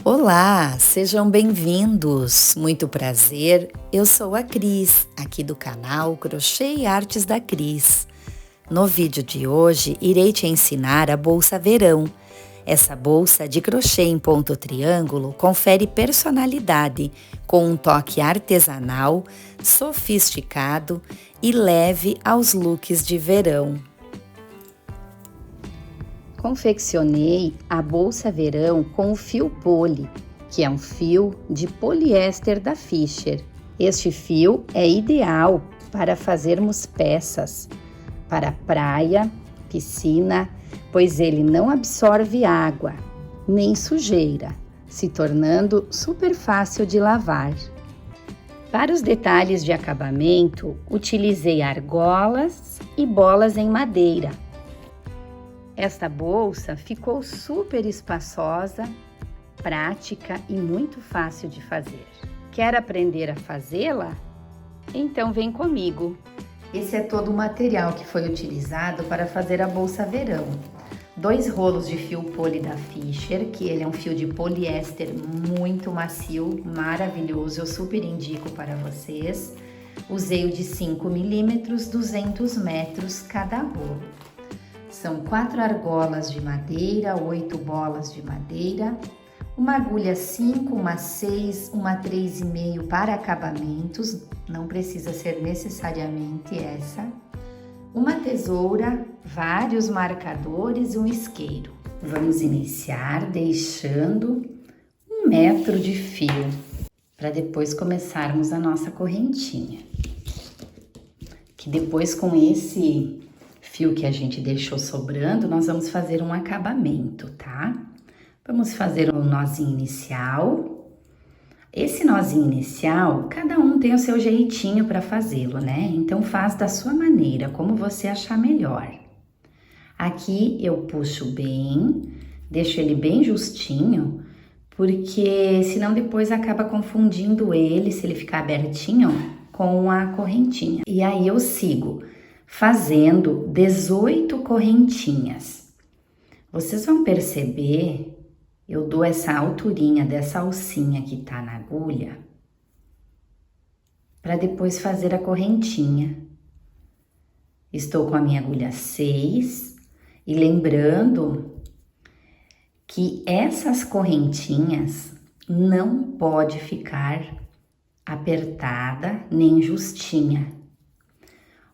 Olá, sejam bem-vindos. Muito prazer, eu sou a Cris, aqui do canal Crochê e Artes da Cris. No vídeo de hoje, irei te ensinar a bolsa verão. Essa bolsa de crochê em ponto triângulo confere personalidade, com um toque artesanal, sofisticado e leve aos looks de verão. Confeccionei a bolsa verão com o fio poli, que é um fio de poliéster da Fischer. Este fio é ideal para fazermos peças para praia, piscina, pois ele não absorve água nem sujeira, se tornando super fácil de lavar. Para os detalhes de acabamento, utilizei argolas e bolas em madeira. Esta bolsa ficou super espaçosa, prática e muito fácil de fazer. Quer aprender a fazê-la? Então vem comigo! Esse é todo o material que foi utilizado para fazer a bolsa verão. 2 rolos de fio poli da Fischer, que ele é um fio de poliéster muito macio, maravilhoso, eu super indico para vocês. Usei o de 5 milímetros, 200 metros cada rolo. São 4 argolas de madeira, 8 bolas de madeira, uma agulha 5, uma 6, uma 3,5 para acabamentos, não precisa ser necessariamente essa, uma tesoura, vários marcadores e um isqueiro. Vamos iniciar deixando 1 metro de fio, para depois começarmos a nossa correntinha. Que depois com esse fio que a gente deixou sobrando, nós vamos fazer um acabamento, tá? Vamos fazer um nozinho inicial. Esse nozinho inicial, cada um tem o seu jeitinho para fazê-lo, né? Então faz da sua maneira, como você achar melhor. Aqui eu puxo bem, deixo ele bem justinho, porque senão depois acaba confundindo ele, se ele ficar abertinho, com a correntinha. E aí eu sigo fazendo 18 correntinhas. Vocês vão perceber, eu dou essa alturinha dessa alcinha que tá na agulha, para depois fazer a correntinha. Estou com a minha agulha 6 e lembrando que essas correntinhas não pode ficar apertada nem justinha.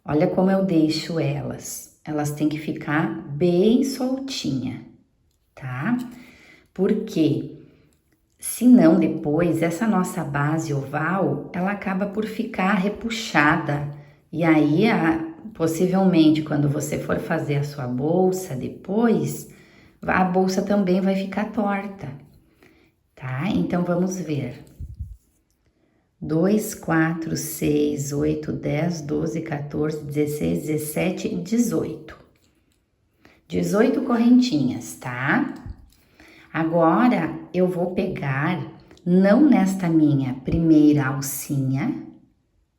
Olha como eu deixo elas. Elas têm que ficar bem soltinha, tá? Porque senão depois essa nossa base oval, ela acaba por ficar repuxada. E aí, possivelmente, quando você for fazer a sua bolsa depois, a bolsa também vai ficar torta, tá? Então, vamos ver. 2, 4, 6, 8, 10, 12, 14, 16, 17 e 18. 18 correntinhas, tá? Agora, eu vou pegar, não nesta minha primeira alcinha,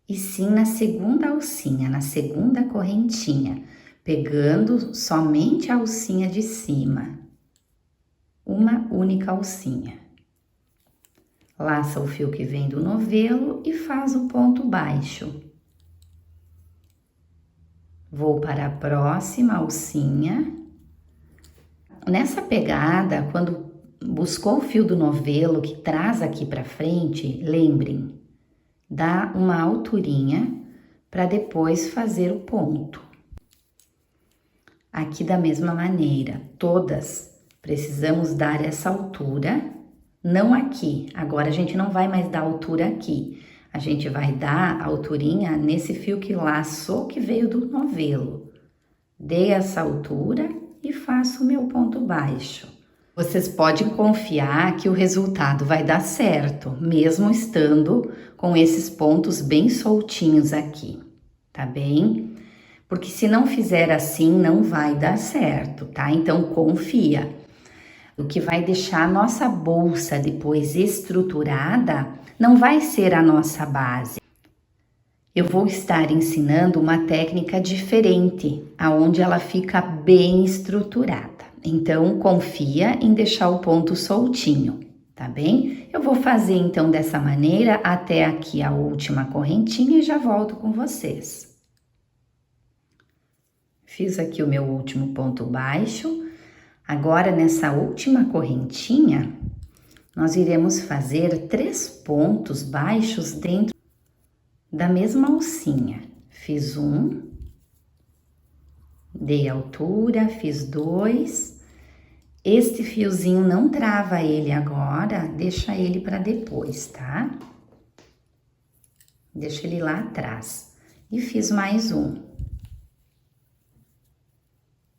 e sim na segunda alcinha, na segunda correntinha, pegando somente a alcinha de cima. Uma única alcinha. Laça o fio que vem do novelo e faz o ponto baixo. Vou para a próxima alcinha. Nessa pegada, quando buscou o fio do novelo que traz aqui para frente, lembrem, dá uma alturinha para depois fazer o ponto. Aqui da mesma maneira, todas precisamos dar essa altura. Não aqui, agora a gente não vai mais dar altura aqui, a gente vai dar alturinha nesse fio que laçou que veio do novelo. Dei essa altura e faço o meu ponto baixo. Vocês podem confiar que o resultado vai dar certo, mesmo estando com esses pontos bem soltinhos aqui, tá bem? Porque se não fizer assim, não vai dar certo, tá? Então confia. O que vai deixar a nossa bolsa depois estruturada não vai ser a nossa base. Eu vou estar ensinando uma técnica diferente, aonde ela fica bem estruturada. Então, confia em deixar o ponto soltinho, tá bem? Eu vou fazer então dessa maneira até aqui a última correntinha e já volto com vocês. Fiz aqui o meu último ponto baixo. Agora, nessa última correntinha, nós iremos fazer 3 pontos baixos dentro da mesma alcinha. Fiz um, dei altura, fiz 2. Este fiozinho não trava ele agora, deixa ele para depois, tá? Deixa ele lá atrás. E fiz mais um.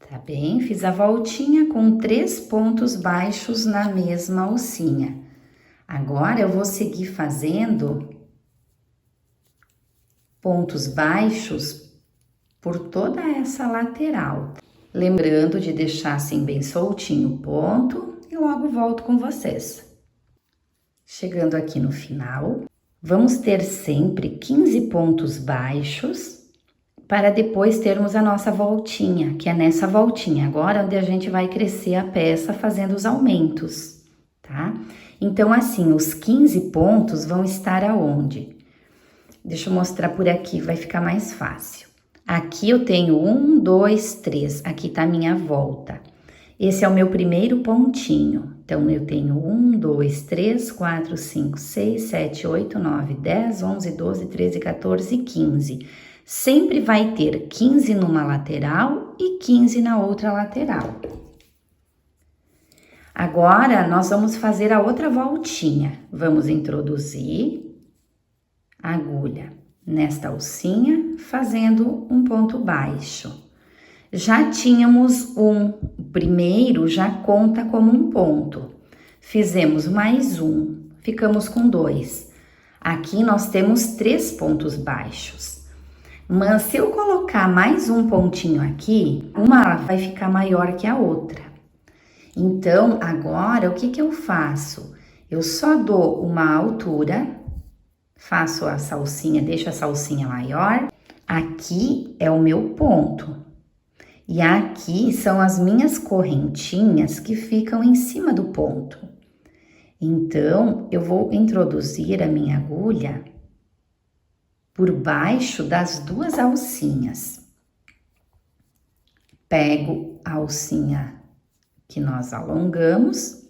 Tá bem? Fiz a voltinha com 3 pontos baixos na mesma alcinha. Agora, eu vou seguir fazendo pontos baixos por toda essa lateral. Lembrando de deixar assim bem soltinho o ponto e logo volto com vocês. Chegando aqui no final, vamos ter sempre 15 pontos baixos para depois termos a nossa voltinha, que é nessa voltinha agora onde a gente vai crescer a peça fazendo os aumentos, tá? Então, assim, os 15 pontos vão estar aonde? Deixa eu mostrar por aqui, vai ficar mais fácil. Aqui eu tenho 1, 2, 3, aqui tá a minha volta. Esse é o meu primeiro pontinho. Então, eu tenho 1, 2, 3, 4, 5, 6, 7, 8, 9, 10, 11, 12, 13, 14, 15. Sempre vai ter 15 numa lateral e 15 na outra lateral. Agora, nós vamos fazer a outra voltinha. Vamos introduzir a agulha nesta alcinha, fazendo um ponto baixo. Já tínhamos um, o primeiro já conta como um ponto. Fizemos mais um, ficamos com 2. Aqui nós temos 3 pontos baixos. Mas se eu colocar mais um pontinho aqui, uma vai ficar maior que a outra. Então, agora, o que eu faço? Eu só dou uma altura, faço a salsinha, deixo a salsinha maior. Aqui é o meu ponto. E aqui são as minhas correntinhas que ficam em cima do ponto. Então, eu vou introduzir a minha agulha por baixo das 2 alcinhas. Pego a alcinha que nós alongamos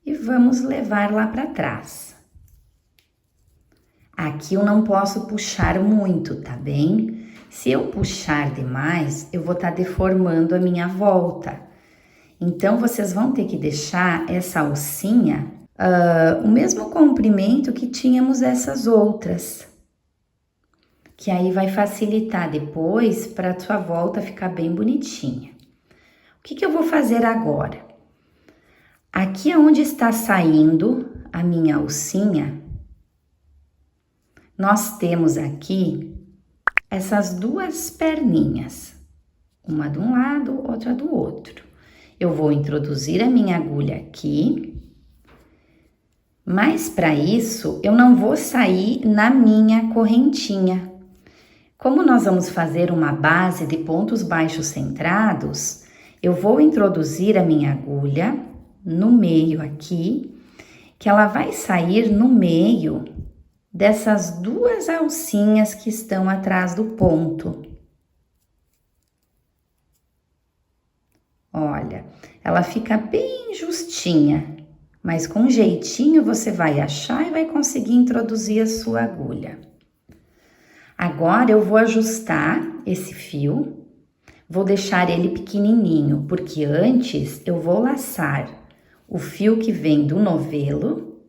e vamos levar lá para trás. Aqui eu não posso puxar muito, tá bem? Se eu puxar demais, eu vou estar deformando a minha volta. Então, vocês vão ter que deixar essa alcinha o mesmo comprimento que tínhamos essas outras. Que aí vai facilitar depois para a sua volta ficar bem bonitinha. O que eu vou fazer agora? Aqui é onde está saindo a minha alcinha, nós temos aqui essas 2 perninhas, uma de um lado, outra do outro. Eu vou introduzir a minha agulha aqui, mas para isso eu não vou sair na minha correntinha. Como nós vamos fazer uma base de pontos baixos centrados, eu vou introduzir a minha agulha no meio aqui, que ela vai sair no meio dessas 2 alcinhas que estão atrás do ponto. Olha, ela fica bem justinha, mas com jeitinho você vai achar e vai conseguir introduzir a sua agulha. Agora eu vou ajustar esse fio, vou deixar ele pequenininho, porque antes eu vou laçar o fio que vem do novelo,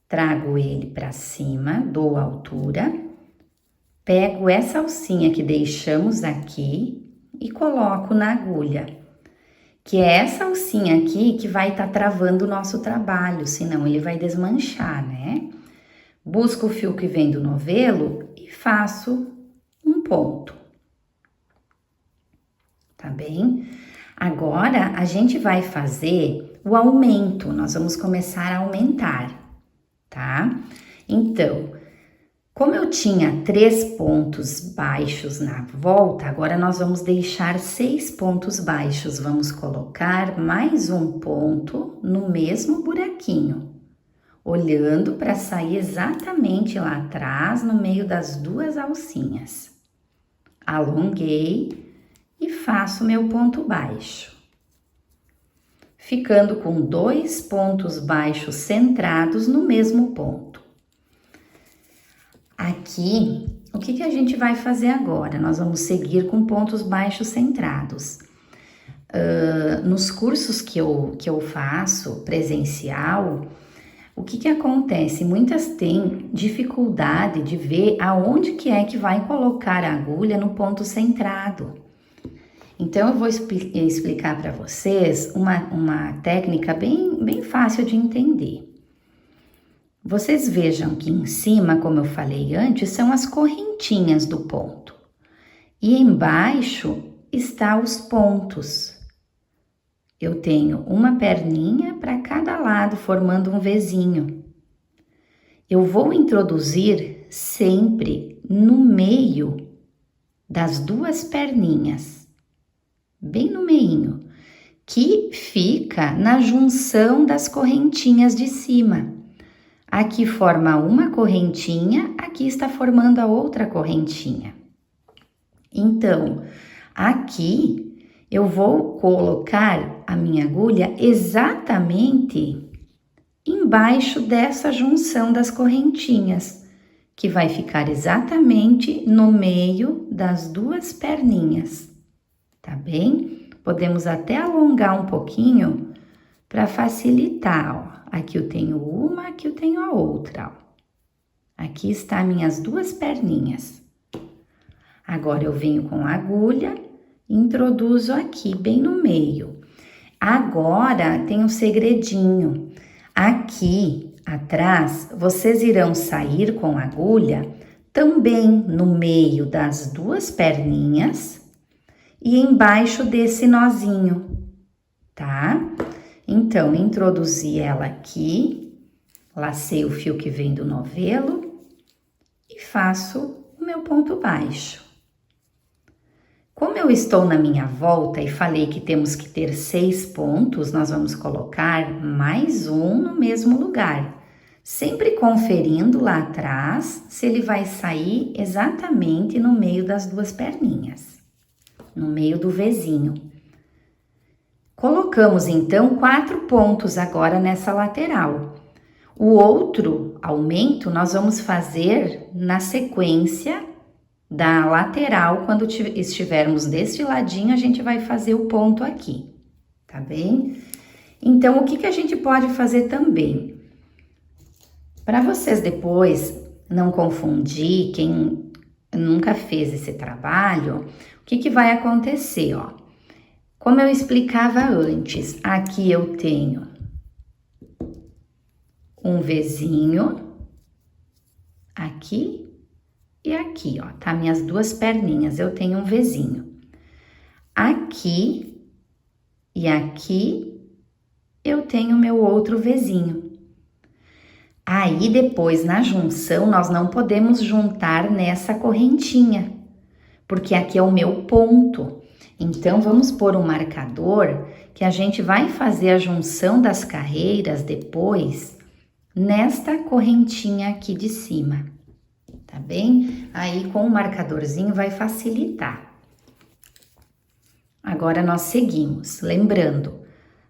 trago ele para cima, dou a altura, pego essa alcinha que deixamos aqui e coloco na agulha, que é essa alcinha aqui que vai estar travando o nosso trabalho, senão ele vai desmanchar, né? Busco o fio que vem do novelo e faço um ponto. Tá bem? Agora, a gente vai fazer o aumento, nós vamos começar a aumentar, tá? Então, Como eu tinha 3 pontos baixos na volta, agora nós vamos deixar 6 pontos baixos. Vamos colocar mais um ponto no mesmo buraquinho, olhando para sair exatamente lá atrás, no meio das 2 alcinhas. Alonguei e faço meu ponto baixo, ficando com 2 pontos baixos centrados no mesmo ponto. Aqui, o que a gente vai fazer agora? Nós vamos seguir com pontos baixos centrados. Nos cursos que eu faço presencial, o que acontece? Muitas têm dificuldade de ver aonde que é que vai colocar a agulha no ponto centrado. Então, eu vou explicar para vocês uma técnica bem fácil de entender. Vocês vejam que em cima, como eu falei antes, são as correntinhas do ponto. E embaixo está os pontos. Eu tenho uma perninha para cada lado, formando um Vzinho. Eu vou introduzir sempre no meio das 2 perninhas, bem no meinho, que fica na junção das correntinhas de cima. Aqui forma uma correntinha, aqui está formando a outra correntinha. Então, aqui eu vou colocar a minha agulha exatamente embaixo dessa junção das correntinhas, que vai ficar exatamente no meio das 2 perninhas, tá bem? Podemos até alongar um pouquinho para facilitar, ó. Aqui eu tenho uma, aqui eu tenho a outra, ó. Aqui está minhas 2 perninhas. Agora eu venho com a agulha, introduzo aqui bem no meio. Agora tem um segredinho. Aqui atrás, vocês irão sair com a agulha também no meio das 2 perninhas e embaixo desse nozinho, tá? Então, introduzi ela aqui, lacei o fio que vem do novelo e faço o meu ponto baixo. Como eu estou na minha volta e falei que temos que ter 6 pontos, nós vamos colocar mais um no mesmo lugar, sempre conferindo lá atrás se ele vai sair exatamente no meio das 2 perninhas, no meio do Vzinho. Colocamos então 4 pontos agora nessa lateral. O outro aumento nós vamos fazer na sequência da lateral. Quando estivermos deste ladinho, a gente vai fazer o ponto aqui, tá bem? Então, o que a gente pode fazer também? Para vocês depois não confundir, quem nunca fez esse trabalho, o que vai acontecer, ó? Como eu explicava antes, aqui eu tenho um Vzinho, aqui e aqui, ó, tá? Minhas 2 perninhas, eu tenho um Vzinho. Aqui e aqui eu tenho meu outro Vzinho. Aí, depois, na junção, nós não podemos juntar nessa correntinha, porque aqui é o meu ponto. Então, vamos pôr um marcador que a gente vai fazer a junção das carreiras depois nesta correntinha aqui de cima, tá bem? Aí, com o marcadorzinho vai facilitar. Agora, nós seguimos, lembrando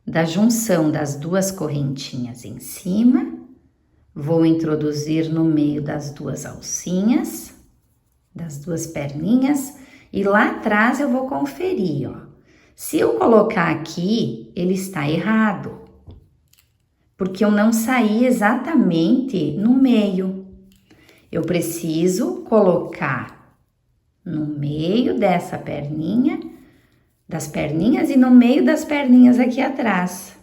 da junção das 2 correntinhas em cima, vou introduzir no meio das 2 alcinhas, das 2 perninhas, e lá atrás eu vou conferir, ó. Se eu colocar aqui, ele está errado, porque eu não saí exatamente no meio. Eu preciso colocar no meio dessa perninha, das perninhas e no meio das perninhas aqui atrás.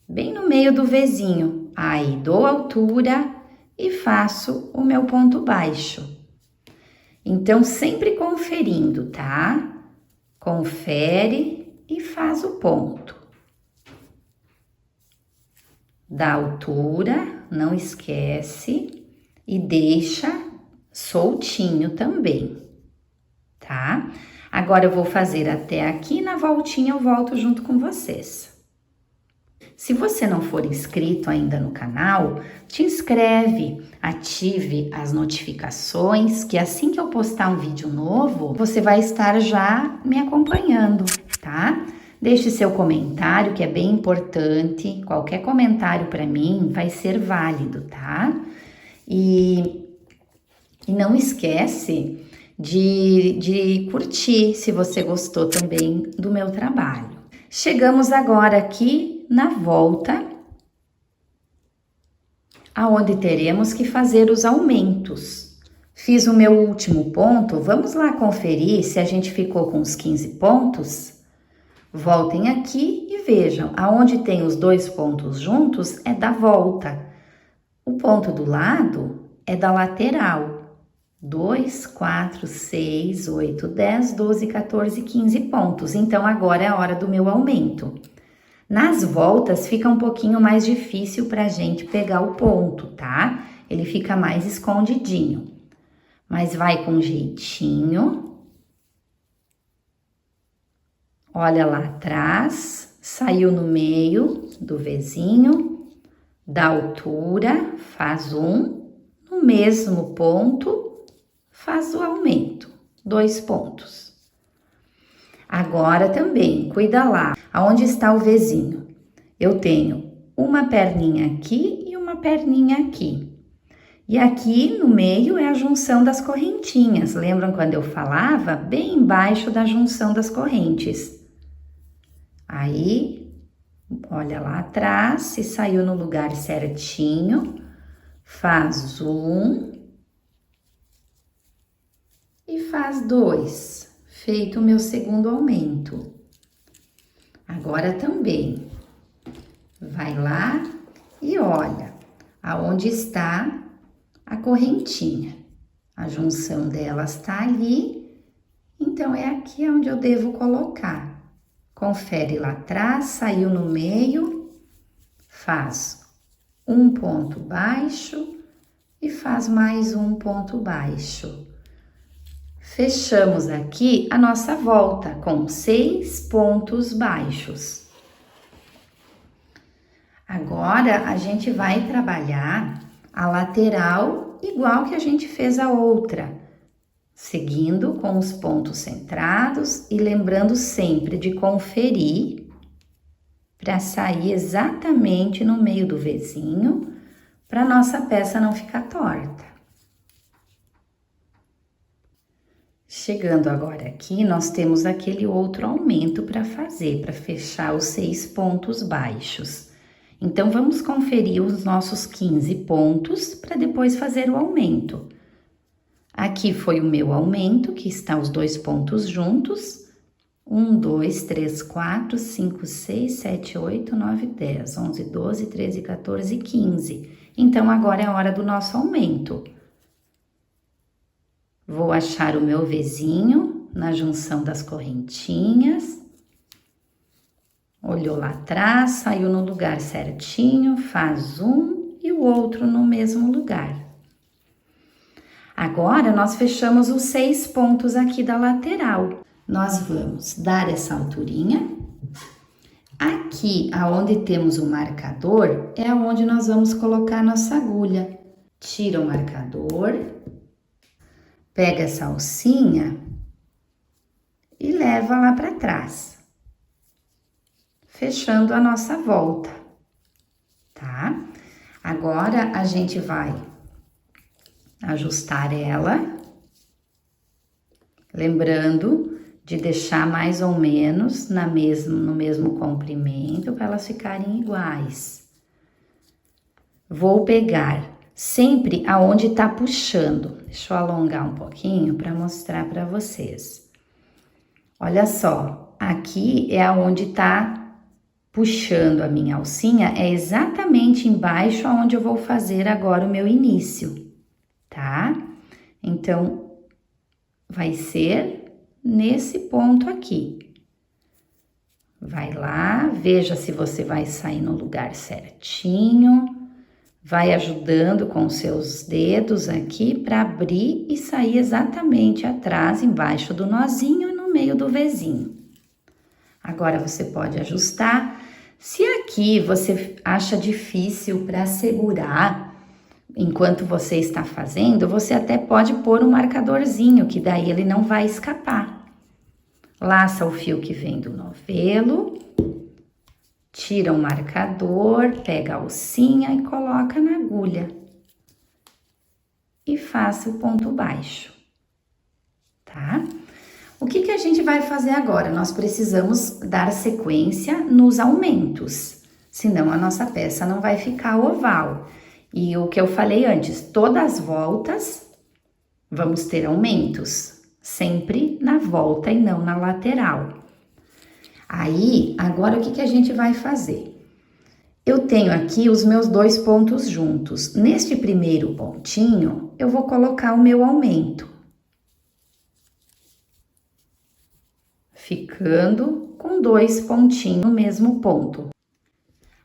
Bem no meio do Vzinho. Aí dou altura e faço o meu ponto baixo. Então, sempre conferindo, tá? Confere e faz o ponto. Dá altura, não esquece. e deixa soltinho também, tá? Agora eu vou fazer até aqui, na voltinha eu volto junto com vocês. Se você não for inscrito ainda no canal, te inscreve, ative as notificações, que assim que eu postar um vídeo novo, você vai estar já me acompanhando, tá? Deixe seu comentário, que é bem importante. Qualquer comentário para mim vai ser válido, tá? E não esquece de curtir se você gostou também do meu trabalho. Chegamos agora aqui na volta, aonde teremos que fazer os aumentos. Fiz o meu último ponto, vamos lá conferir se a gente ficou com os 15 pontos? Voltem aqui e vejam, aonde tem os 2 pontos juntos é da volta. O ponto do lado é da lateral. 2, 4, 6, 8, 10, 12, 14, 15 pontos. Então, agora é a hora do meu aumento. Nas voltas, fica um pouquinho mais difícil para a gente pegar o ponto, tá? Ele fica mais escondidinho. Mas vai com jeitinho. Olha lá atrás, saiu no meio do Vzinho, da altura, faz um, no mesmo ponto, faz o aumento, 2 pontos. Agora também, cuida lá, aonde está o Vzinho. Eu tenho uma perninha aqui e uma perninha aqui. E aqui no meio é a junção das correntinhas. Lembram quando eu falava? Bem embaixo da junção das correntes. Aí, olha lá atrás, se saiu no lugar certinho, faz um. E faz 2, feito o meu segundo aumento. Agora também, vai lá e olha aonde está a correntinha. A junção delas está ali, então é aqui onde eu devo colocar. Confere lá atrás, saiu no meio, faz um ponto baixo e faz mais um ponto baixo. Fechamos aqui a nossa volta com 6 pontos baixos. Agora, a gente vai trabalhar a lateral igual que a gente fez a outra, seguindo com os pontos centrados e lembrando sempre de conferir para sair exatamente no meio do Vzinho, para nossa peça não ficar torta. Chegando agora aqui, nós temos aquele outro aumento para fazer, para fechar os 6 pontos baixos. Então, vamos conferir os nossos 15 pontos para depois fazer o aumento. Aqui foi o meu aumento, que está os 2 pontos juntos. 1, 2, 3, 4, 5, 6, 7, 8, 9, 10, 11, 12, 13, 14, 15. Então, agora é a hora do nosso aumento. Vou achar o meu Vzinho na junção das correntinhas. Olhou lá atrás, saiu no lugar certinho, faz um e o outro no mesmo lugar. Agora, nós fechamos os 6 pontos aqui da lateral. Nós vamos dar essa alturinha. Aqui, aonde temos o marcador, é onde nós vamos colocar nossa agulha. Tira o marcador. Pega essa alcinha e leva lá para trás, fechando a nossa volta, tá? Agora, a gente vai ajustar ela, lembrando de deixar mais ou menos no mesmo comprimento, para elas ficarem iguais. Vou pegar sempre aonde tá puxando. Deixa eu alongar um pouquinho para mostrar para vocês. Olha só, aqui é aonde tá puxando a minha alcinha, é exatamente embaixo aonde eu vou fazer agora o meu início, tá? Então, vai ser nesse ponto aqui. Vai lá, veja se você vai sair no lugar certinho. Vai ajudando com os seus dedos aqui para abrir e sair exatamente atrás, embaixo do nozinho e no meio do Vzinho. Agora você pode ajustar. Se aqui você acha difícil para segurar enquanto você está fazendo, você até pode pôr um marcadorzinho, que daí ele não vai escapar. Laça o fio que vem do novelo, tira o marcador, pega a alcinha e coloca na agulha. E faça o ponto baixo, tá? O que a gente vai fazer agora? Nós precisamos dar sequência nos aumentos, senão a nossa peça não vai ficar oval. E o que eu falei antes, todas as voltas vamos ter aumentos, sempre na volta e não na lateral. Aí, agora o que a gente vai fazer? Eu tenho aqui os meus 2 pontos juntos. Neste primeiro pontinho, eu vou colocar o meu aumento. Ficando com 2 pontinhos no mesmo ponto.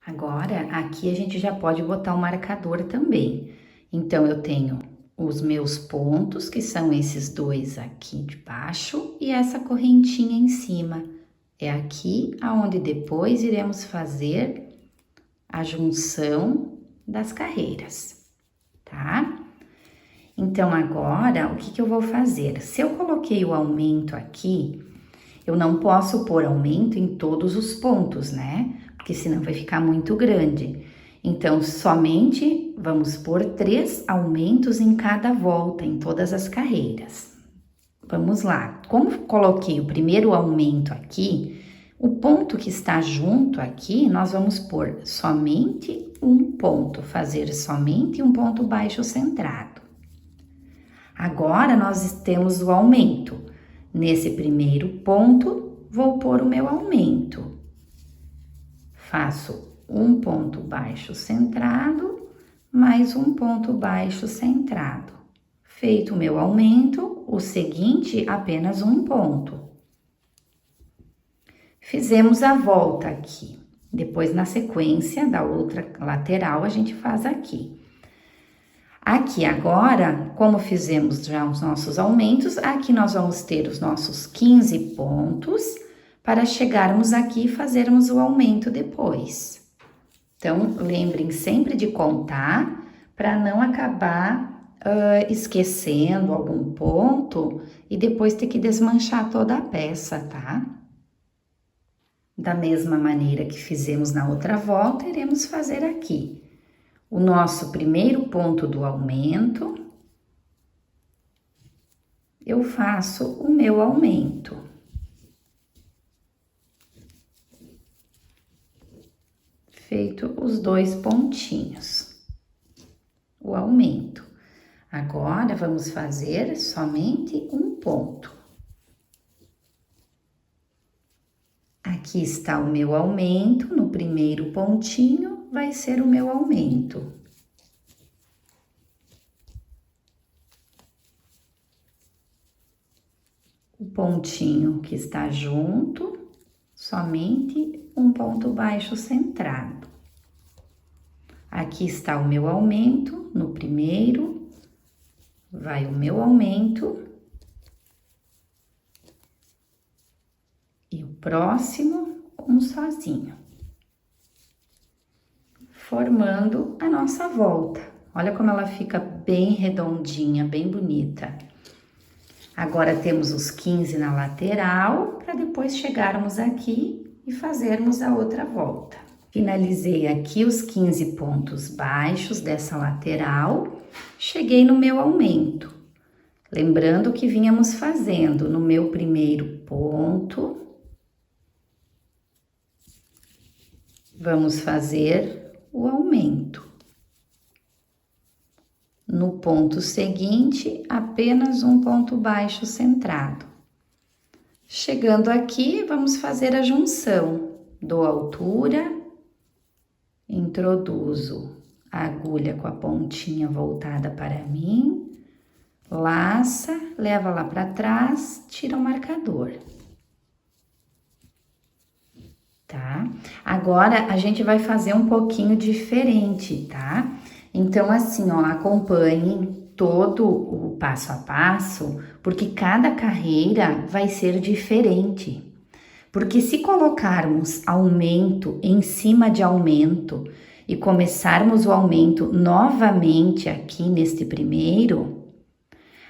Agora, aqui a gente já pode botar o marcador também. Então, eu tenho os meus pontos, que são esses 2 aqui de baixo, e essa correntinha em cima. É aqui aonde depois iremos fazer a junção das carreiras, tá? Então, agora, o que eu vou fazer? Se eu coloquei o aumento aqui, eu não posso pôr aumento em todos os pontos, né? Porque senão vai ficar muito grande. Então, somente vamos pôr 3 aumentos em cada volta, em todas as carreiras. Vamos lá. Como coloquei o primeiro aumento aqui, o ponto que está junto aqui, nós vamos pôr somente um ponto, fazer somente um ponto baixo centrado. Agora, nós temos o aumento. Nesse primeiro ponto, vou pôr o meu aumento. Faço um ponto baixo centrado, mais um ponto baixo centrado. Feito o meu aumento, o seguinte, apenas um ponto. Fizemos a volta aqui. Depois, na sequência da outra lateral, a gente faz aqui. Aqui agora, como fizemos já os nossos aumentos, aqui nós vamos ter os nossos 15 pontos para chegarmos aqui e fazermos o aumento depois. Então, lembrem sempre de contar para não acabar esquecendo algum ponto e depois ter que desmanchar toda a peça, tá? Da mesma maneira que fizemos na outra volta, iremos fazer aqui. O nosso primeiro ponto do aumento, eu faço o meu aumento. Feito os 2 pontinhos, o aumento. Agora, vamos fazer somente um ponto. Aqui está o meu aumento, no primeiro pontinho vai ser o meu aumento. O pontinho que está junto, somente um ponto baixo centrado. Aqui está o meu aumento, no primeiro, vai o meu aumento. E o próximo, um sozinho. Formando a nossa volta. Olha como ela fica bem redondinha, bem bonita. Agora temos os 15 na lateral, para depois chegarmos aqui e fazermos a outra volta. Finalizei aqui os 15 pontos baixos dessa lateral, cheguei no meu aumento. Lembrando que vínhamos fazendo no meu primeiro ponto, vamos fazer o aumento. No ponto seguinte, apenas um ponto baixo centrado. Chegando aqui, vamos fazer a junção. Dou altura, introduzo a agulha com a pontinha voltada para mim, laça, leva lá para trás, tira o marcador. Tá? Agora, a gente vai fazer um pouquinho diferente, tá? Então, assim, ó, acompanhem todo o passo a passo, porque cada carreira vai ser diferente. Porque se colocarmos aumento em cima de aumento e começarmos o aumento novamente aqui neste primeiro,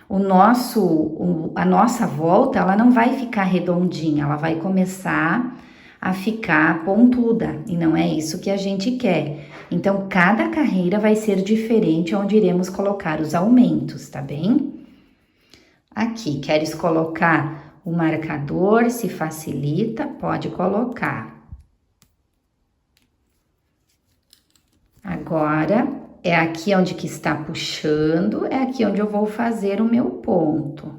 a nossa volta ela não vai ficar redondinha, ela vai começar a ficar pontuda e não é isso que a gente quer. Então, cada carreira vai ser diferente onde iremos colocar os aumentos, tá bem? Aqui, queres colocar o marcador, se facilita, pode colocar. Agora, é aqui onde que está puxando, é aqui onde eu vou fazer o meu ponto.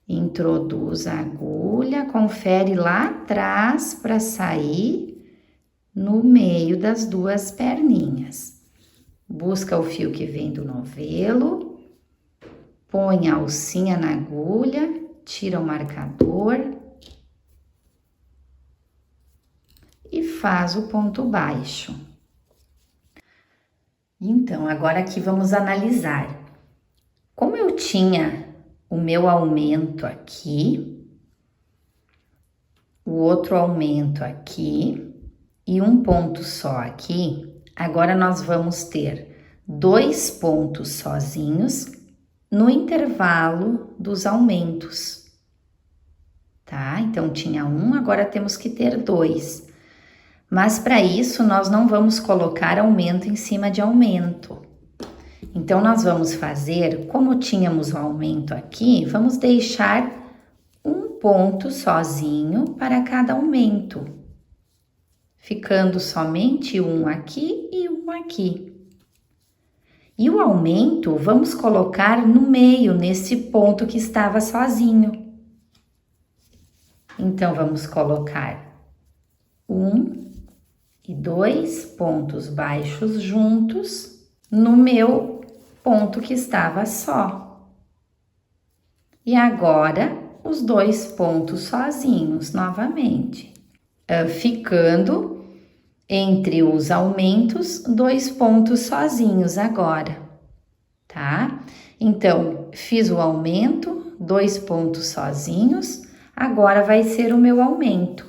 Introduz a agulha, confere lá atrás para sair no meio das duas perninhas. Busca o fio que vem do novelo, põe a alcinha na agulha, tira o marcador e faz o ponto baixo. Então, agora aqui vamos analisar. Como eu tinha o meu aumento aqui, o outro aumento aqui e um ponto só aqui, agora nós vamos ter 2 pontos sozinhos no intervalo dos aumentos, tá? Então, tinha um, agora temos que ter 2. Mas para isso, nós não vamos colocar aumento em cima de aumento. Então, nós vamos fazer, como tínhamos o aumento aqui, vamos deixar um ponto sozinho para cada aumento, ficando somente um aqui e um aqui. E o aumento vamos colocar no meio, nesse ponto que estava sozinho. Então, vamos colocar 1 e 2 pontos baixos juntos no meu ponto que estava só. E agora, os 2 pontos sozinhos novamente, ficando entre os aumentos, 2 pontos sozinhos agora, tá? Então, fiz o aumento, 2 pontos sozinhos, agora vai ser o meu aumento.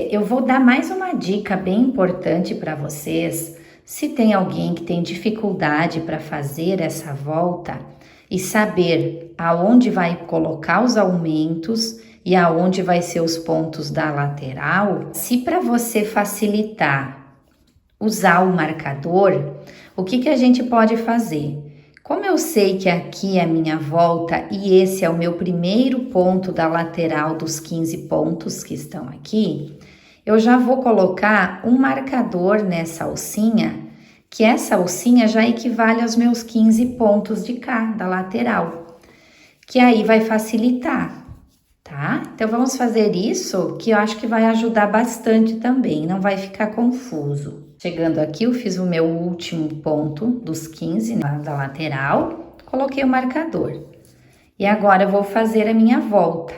Eu vou dar mais uma dica bem importante para vocês. Se tem alguém que tem dificuldade para fazer essa volta e saber aonde vai colocar os aumentos e aonde vai ser os pontos da lateral, se para você facilitar usar o marcador, o que a gente pode fazer? Como eu sei que aqui é a minha volta e esse é o meu primeiro ponto da lateral dos 15 pontos que estão aqui, eu já vou colocar um marcador nessa alcinha, que essa alcinha já equivale aos meus 15 pontos de cá, da lateral, que aí vai facilitar. Tá? Então, vamos fazer isso, que eu acho que vai ajudar bastante também, não vai ficar confuso. Chegando aqui, eu fiz o meu último ponto dos 15, né, da lateral, coloquei o marcador. E agora eu vou fazer a minha volta.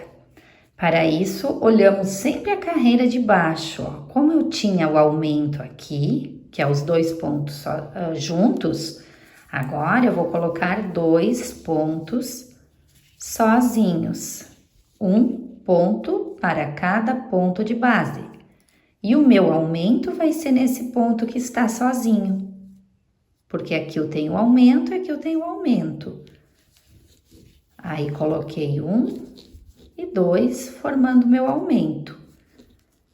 Para isso, olhamos sempre a carreira de baixo, ó. Como eu tinha o aumento aqui, que é os 2 pontos juntos, agora eu vou colocar 2 pontos sozinhos. Um ponto para cada ponto de base. E o meu aumento vai ser nesse ponto que está sozinho. Porque aqui eu tenho aumento, aqui eu tenho aumento. Aí, coloquei 1 e 2, formando meu aumento.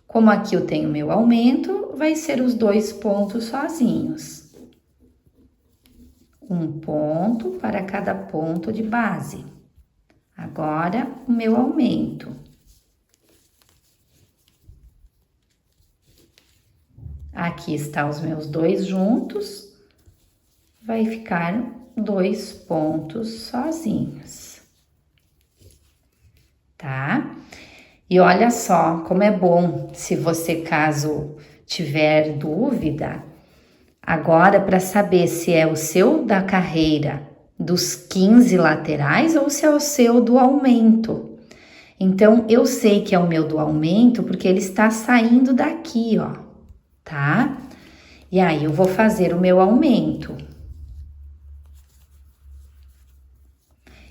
Como aqui eu tenho meu aumento, vai ser os 2 pontos sozinhos. Um ponto para cada ponto de base. Agora, o meu aumento. Aqui está os meus 2 juntos, vai ficar 2 pontos sozinhos, tá? E olha só como é bom, se você caso tiver dúvida, agora para saber se é o seu da carreira dos 15 laterais ou se é o seu do aumento. Então, eu sei que é o meu do aumento porque ele está saindo daqui, ó, tá? E aí eu vou fazer o meu aumento.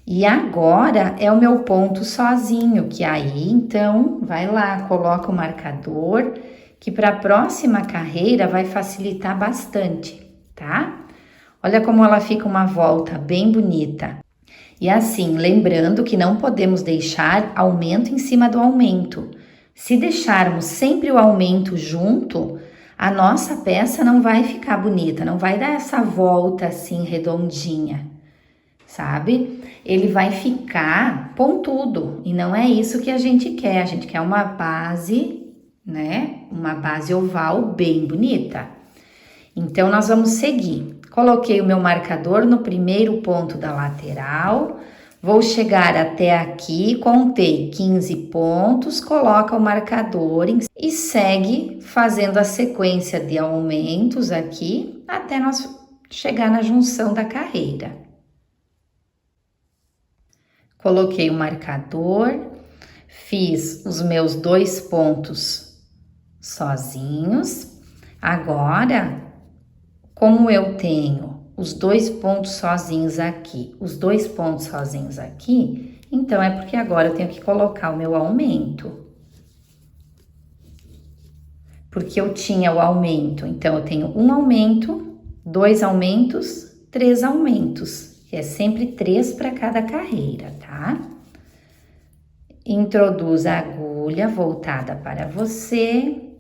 E agora é o meu ponto sozinho, que aí então vai lá, coloca o marcador, que para a próxima carreira vai facilitar bastante, tá? Olha como ela fica uma volta bem bonita. E assim, lembrando que não podemos deixar aumento em cima do aumento. Se deixarmos sempre o aumento junto, a nossa peça não vai ficar bonita, não vai dar essa volta assim redondinha, sabe? Ele vai ficar pontudo e não é isso que a gente quer. A gente quer uma base, né? Uma base oval bem bonita. Então, nós vamos seguir. Coloquei o meu marcador no primeiro ponto da lateral, vou chegar até aqui, contei 15 pontos, coloca o marcador e segue fazendo a sequência de aumentos aqui até nós chegar na junção da carreira. Coloquei o marcador, fiz os meus 2 pontos sozinhos. Agora, como eu tenho os 2 pontos sozinhos aqui, então é porque agora eu tenho que colocar o meu aumento. Porque eu tinha o aumento, então eu tenho um aumento, 2 aumentos, 3 aumentos. Que é sempre 3 para cada carreira, tá? Introduz a agulha voltada para você,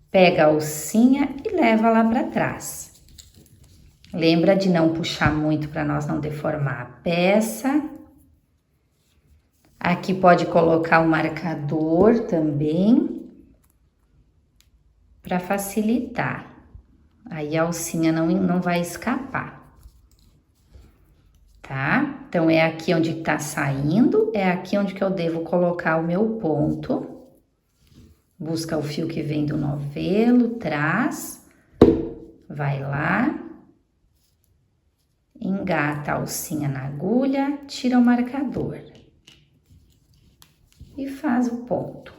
pega a alcinha e leva lá para trás. Lembra de não puxar muito para nós não deformar a peça. Aqui pode colocar o marcador também, para facilitar. Aí a alcinha não vai escapar. Tá? Então, é aqui onde tá saindo, é aqui onde que eu devo colocar o meu ponto. Busca o fio que vem do novelo, traz, vai lá, engata a alcinha na agulha, tira o marcador e faz o ponto.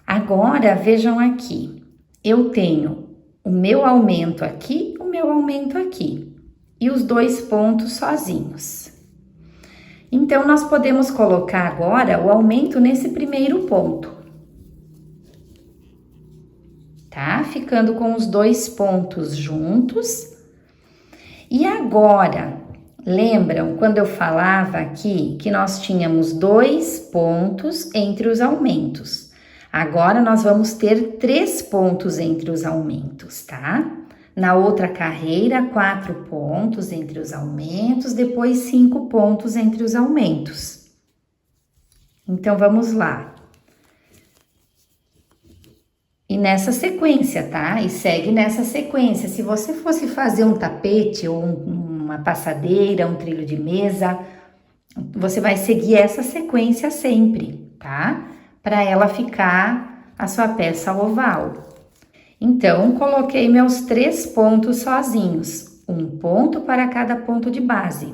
Agora, vejam aqui, eu tenho o meu aumento aqui, o meu aumento aqui. E os 2 pontos sozinhos. Então, nós podemos colocar agora o aumento nesse primeiro ponto. Tá? Ficando com os 2 pontos juntos. E agora, lembram quando eu falava aqui que nós tínhamos 2 pontos entre os aumentos? Agora, nós vamos ter 3 pontos entre os aumentos, tá? Na outra carreira, 4 pontos entre os aumentos, depois 5 pontos entre os aumentos. Então, vamos lá. E nessa sequência, tá? E segue nessa sequência. Se você fosse fazer um tapete ou uma passadeira, um trilho de mesa, você vai seguir essa sequência sempre, tá? Para ela ficar a sua peça oval. Então, coloquei meus 3 pontos sozinhos, um ponto para cada ponto de base.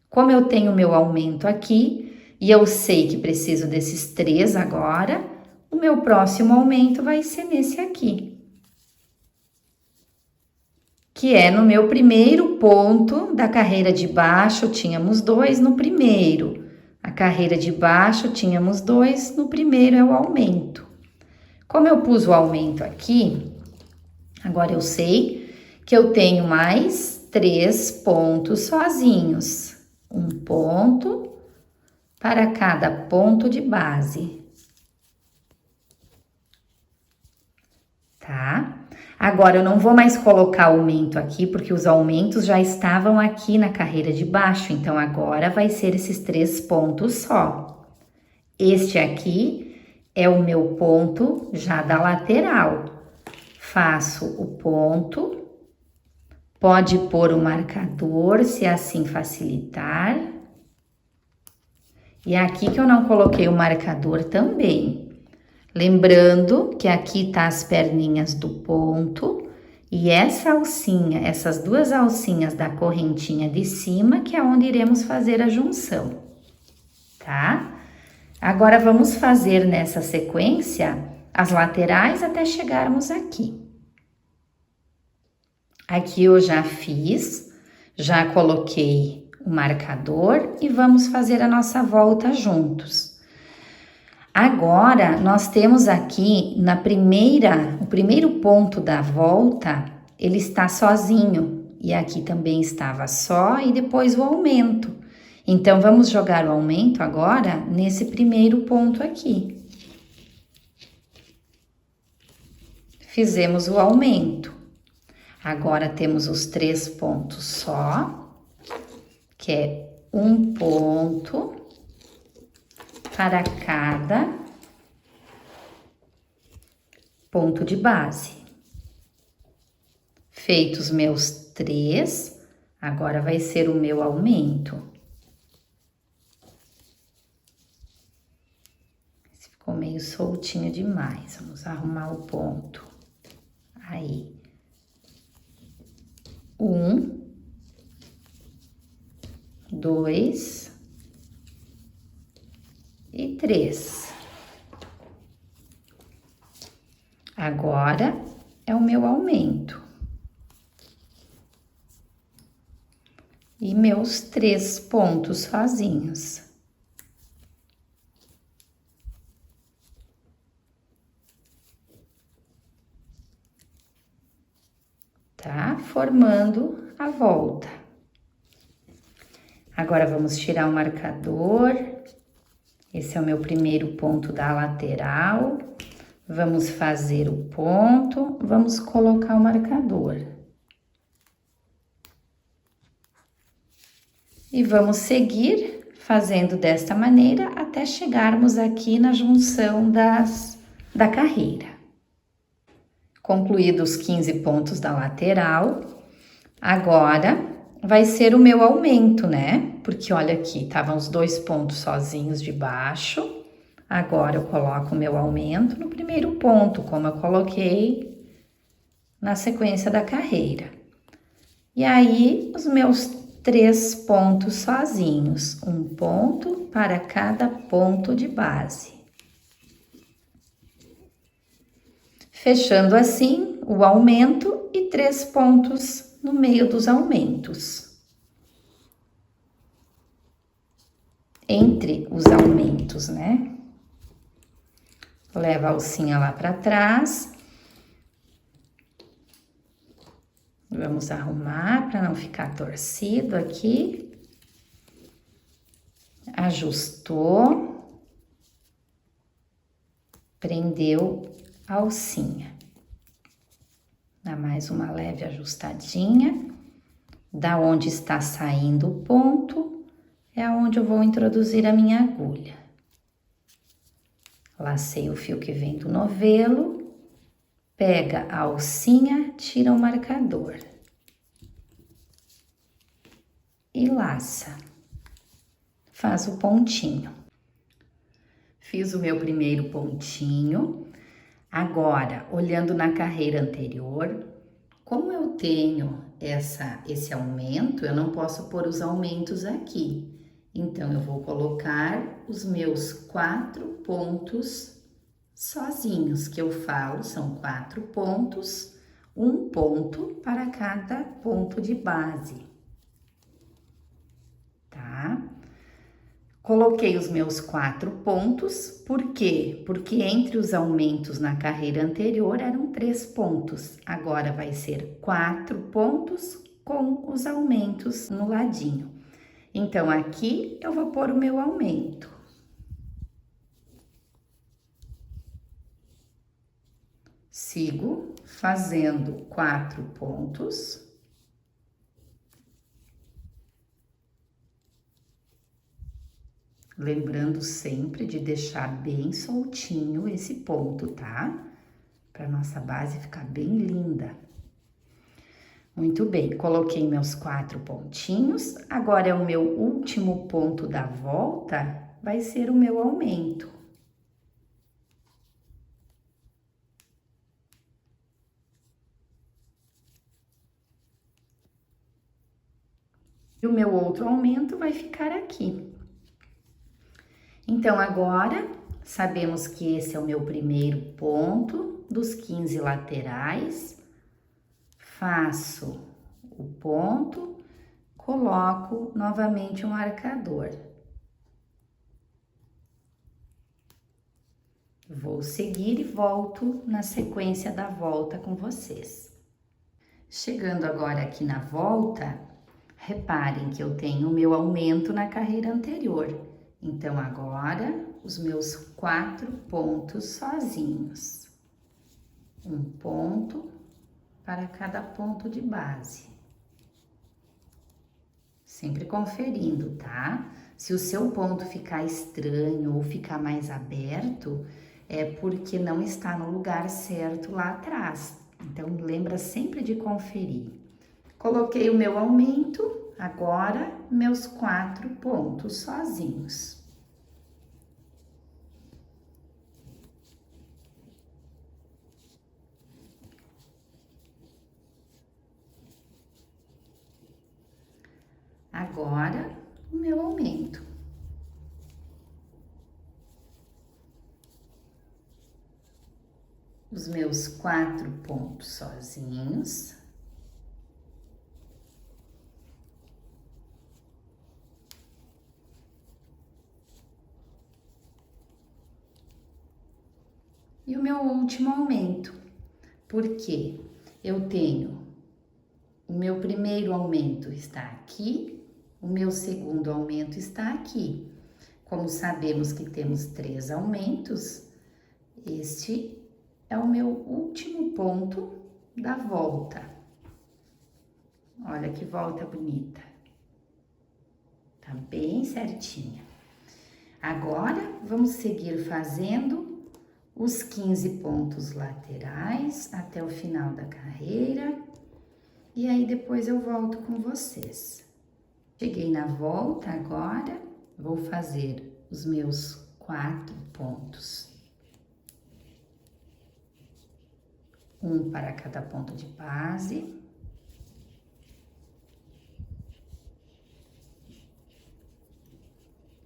Como eu tenho meu aumento aqui e eu sei que preciso desses 3 agora, o meu próximo aumento vai ser nesse aqui. Que é no meu primeiro ponto da carreira de baixo, tínhamos 2 no primeiro. A carreira de baixo, tínhamos 2, no primeiro é o aumento. Como eu pus o aumento aqui, agora eu sei que eu tenho mais 3 pontos sozinhos. Um ponto para cada ponto de base. Tá? Agora, eu não vou mais colocar aumento aqui, porque os aumentos já estavam aqui na carreira de baixo. Então, agora vai ser esses 3 pontos só. Este aqui é o meu ponto já da lateral. Faço o ponto, pode pôr o marcador, se assim facilitar. E aqui que eu não coloquei o marcador também. Lembrando que aqui tá as perninhas do ponto e essa alcinha, essas 2 alcinhas da correntinha de cima, que é onde iremos fazer a junção, tá? Agora, vamos fazer nessa sequência as laterais até chegarmos aqui. Aqui eu já fiz, já coloquei o marcador e vamos fazer a nossa volta juntos. Agora, nós temos aqui o primeiro ponto da volta, ele está sozinho. E aqui também estava só e depois o aumento. Então, vamos jogar o aumento agora nesse primeiro ponto aqui. Fizemos o aumento. Agora temos os 3 pontos só, que é um ponto para cada ponto de base. Feitos meus 3, agora vai ser o meu aumento. Esse ficou meio soltinho demais, vamos arrumar o ponto. Aí, 1, 2 e 3. Agora é o meu aumento. E meus 3 pontos sozinhos. Tá? Formando a volta. Agora vamos tirar o marcador. Esse é o meu primeiro ponto da lateral. Vamos fazer o ponto, vamos colocar o marcador. E vamos seguir fazendo desta maneira até chegarmos aqui na junção da carreira. Concluídos os 15 pontos da lateral, agora vai ser o meu aumento, né? Porque olha aqui, estavam os 2 pontos sozinhos de baixo. Agora eu coloco o meu aumento no primeiro ponto, como eu coloquei na sequência da carreira. E aí, os meus 3 pontos sozinhos, um ponto para cada ponto de base. Fechando assim o aumento e 3 pontos no meio dos aumentos. Entre os aumentos, né? Leva a alcinha lá para trás. Vamos arrumar para não ficar torcido aqui. Ajustou. Prendeu a alcinha. Dá mais uma leve ajustadinha. Da onde está saindo o ponto, é aonde eu vou introduzir a minha agulha. Lacei o fio que vem do novelo, pega a alcinha, tira o marcador. E laça. Faz o pontinho. Fiz o meu primeiro pontinho. Agora, olhando na carreira anterior, como eu tenho esse aumento, eu não posso pôr os aumentos aqui. Então, eu vou colocar os meus 4 pontos sozinhos, que eu falo, são 4 pontos, um ponto para cada ponto de base, tá? Coloquei os meus 4 pontos, por quê? Porque entre os aumentos na carreira anterior eram 3 pontos, agora vai ser 4 pontos com os aumentos no ladinho. Então, aqui eu vou pôr o meu aumento. Sigo fazendo 4 pontos. Lembrando sempre de deixar bem soltinho esse ponto, tá? Para nossa base ficar bem linda. Muito bem, coloquei meus 4 pontinhos. Agora é o meu último ponto da volta, vai ser o meu aumento. E o meu outro aumento vai ficar aqui. Então, agora, sabemos que esse é o meu primeiro ponto dos 15 laterais. faço o ponto, coloco novamente um marcador. Vou seguir e volto na sequência da volta com vocês. Chegando agora aqui na volta, reparem que eu tenho o meu aumento na carreira anterior. Então, agora, os meus 4 pontos sozinhos. Um ponto para cada ponto de base. Sempre conferindo, tá? Se o seu ponto ficar estranho ou ficar mais aberto, é porque não está no lugar certo lá atrás. Então, lembra sempre de conferir. Coloquei o meu aumento, agora meus 4 pontos sozinhos. Agora, o meu aumento. Os meus 4 pontos sozinhos. E o meu último aumento, porque eu tenho o meu primeiro aumento está aqui, o meu segundo aumento está aqui. Como sabemos que temos 3 aumentos, este é o meu último ponto da volta. Olha que volta bonita. Tá bem certinha. Agora, vamos seguir fazendo os 15 pontos laterais até o final da carreira. E aí, depois eu volto com vocês. Cheguei na volta agora, vou fazer os meus 4 pontos. Um para cada ponto de base.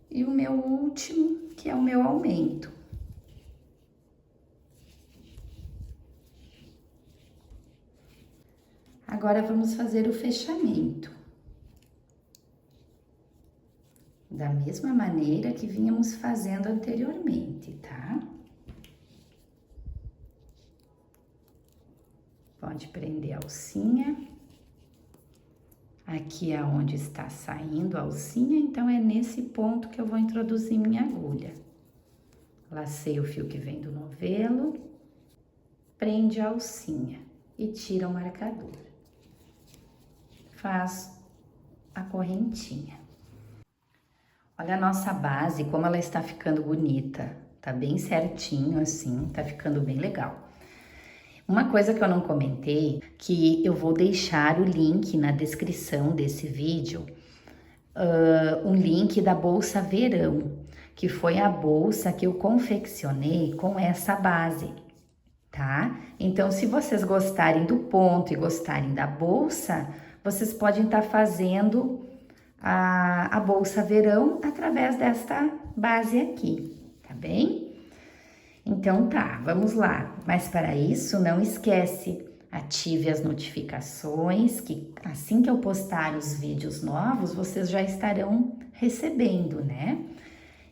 E o meu último, que é o meu aumento. Agora, vamos fazer o fechamento. Da mesma maneira que vínhamos fazendo anteriormente, tá? Pode prender a alcinha. Aqui é onde está saindo a alcinha, então é nesse ponto que eu vou introduzir minha agulha. Lacei o fio que vem do novelo, prende a alcinha e tira o marcador. Faz a correntinha. Olha a nossa base, como ela está ficando bonita. Tá bem certinho assim, tá ficando bem legal. Uma coisa que eu não comentei, que eu vou deixar o link na descrição desse vídeo, um link da bolsa verão, que foi a bolsa que eu confeccionei com essa base, tá? Então, se vocês gostarem do ponto e gostarem da bolsa, vocês podem estar fazendo a bolsa verão através desta base aqui, tá bem? Então tá, vamos lá. Mas para isso, não esquece, ative as notificações, que assim que eu postar os vídeos novos, vocês já estarão recebendo, né?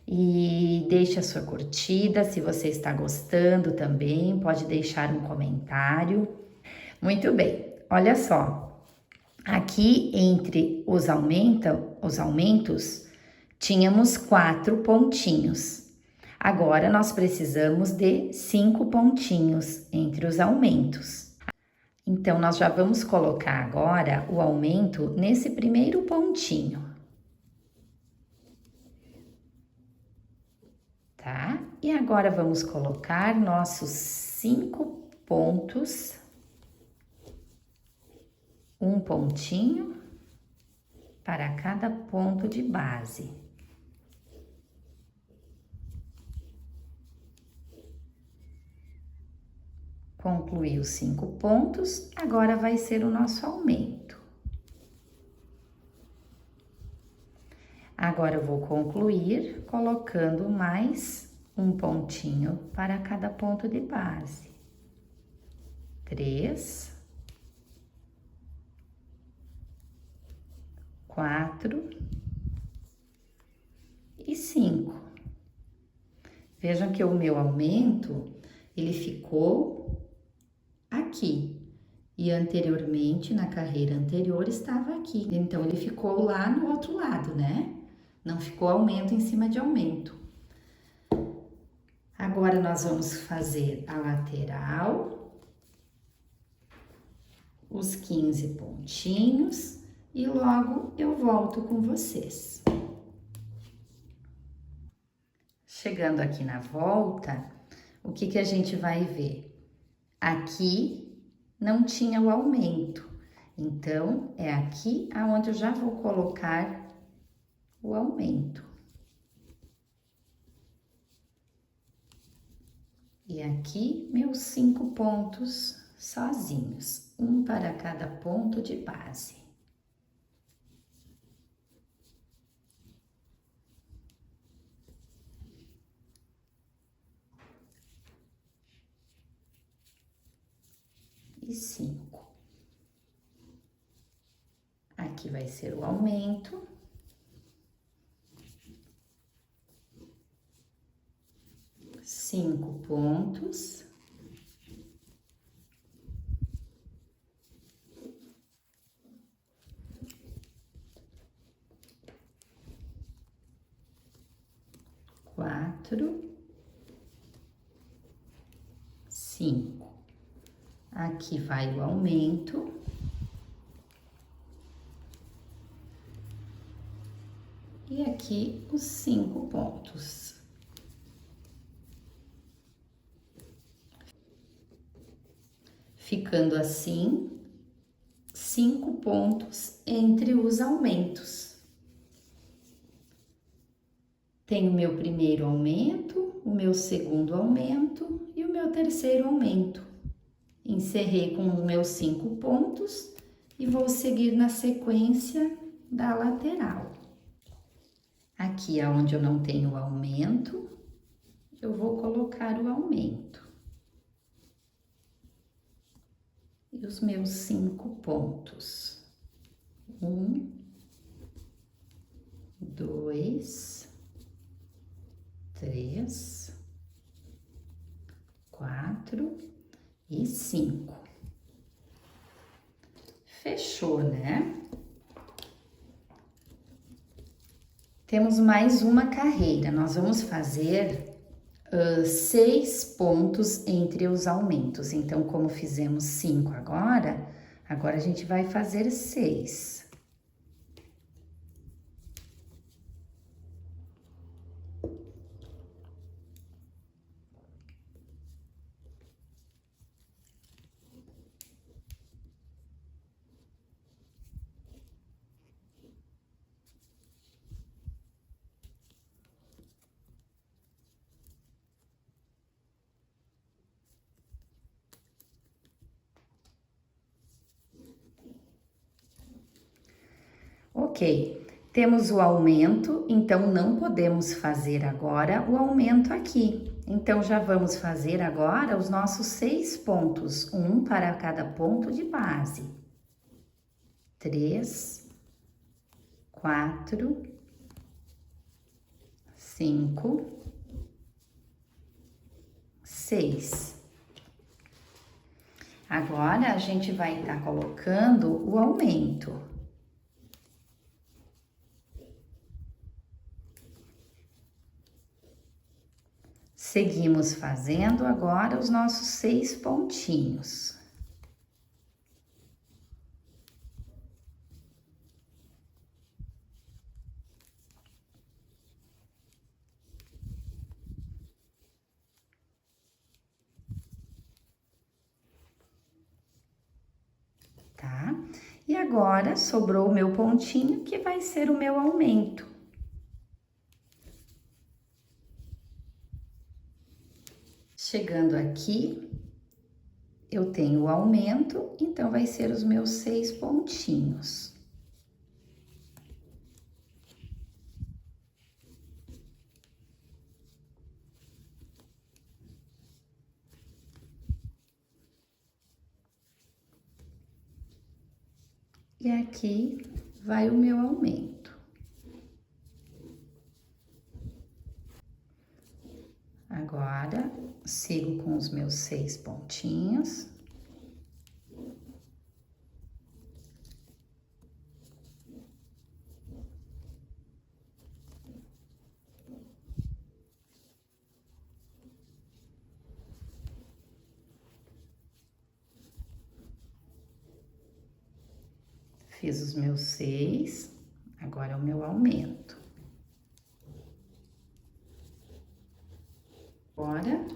E deixe a sua curtida, se você está gostando também, pode deixar um comentário. Muito bem, olha só, aqui entre os aumentos, tínhamos 4 pontinhos. Agora, nós precisamos de 5 pontinhos entre os aumentos. Então, nós já vamos colocar agora o aumento nesse primeiro pontinho. Tá? E agora, vamos colocar nossos 5 pontos. Um pontinho para cada ponto de base. Concluí os 5 pontos, agora vai ser o nosso aumento. Agora eu vou concluir colocando mais um pontinho para cada ponto de base. 3. 4 e 5. Vejam que o meu aumento, ele ficou aqui. E anteriormente, na carreira anterior, estava aqui. Então, ele ficou lá no outro lado, né? Não ficou aumento em cima de aumento. Agora, nós vamos fazer a lateral, os 15 pontinhos e logo eu volto com vocês. Chegando aqui na volta, o que a gente vai ver? Aqui não tinha o aumento, então é aqui aonde eu já vou colocar o aumento. E aqui meus 5 pontos sozinhos, um para cada ponto de base. E 5. Aqui vai ser o aumento. Cinco pontos. Quatro. 5. Aqui vai o aumento. E aqui os 5 pontos. Ficando assim, 5 pontos entre os aumentos. Tenho o meu primeiro aumento, o meu segundo aumento e o meu terceiro aumento. Encerrei com os meus 5 pontos e vou seguir na sequência da lateral. Aqui aonde eu não tenho o aumento, eu vou colocar o aumento. E os meus 5 pontos. 1, 2, 3, 4 e 5. Fechou, né? Temos mais uma carreira. Nós vamos fazer 6 pontos entre os aumentos. Então, como fizemos 5 agora a gente vai fazer 6. Ok, temos o aumento, então não podemos fazer agora o aumento aqui. Então, já vamos fazer agora os nossos 6 pontos, um para cada ponto de base. 3, 4, 5, 6. Agora, a gente vai estar colocando o aumento. Seguimos fazendo agora os nossos 6 pontinhos. Tá? E agora sobrou o meu pontinho, que vai ser o meu aumento. Chegando aqui, eu tenho o aumento, então vai ser os meus 6 pontinhos. E aqui vai o meu aumento. Agora, sigo com os meus 6 pontinhos. Fiz os meus 6, agora é o meu aumento. Agora,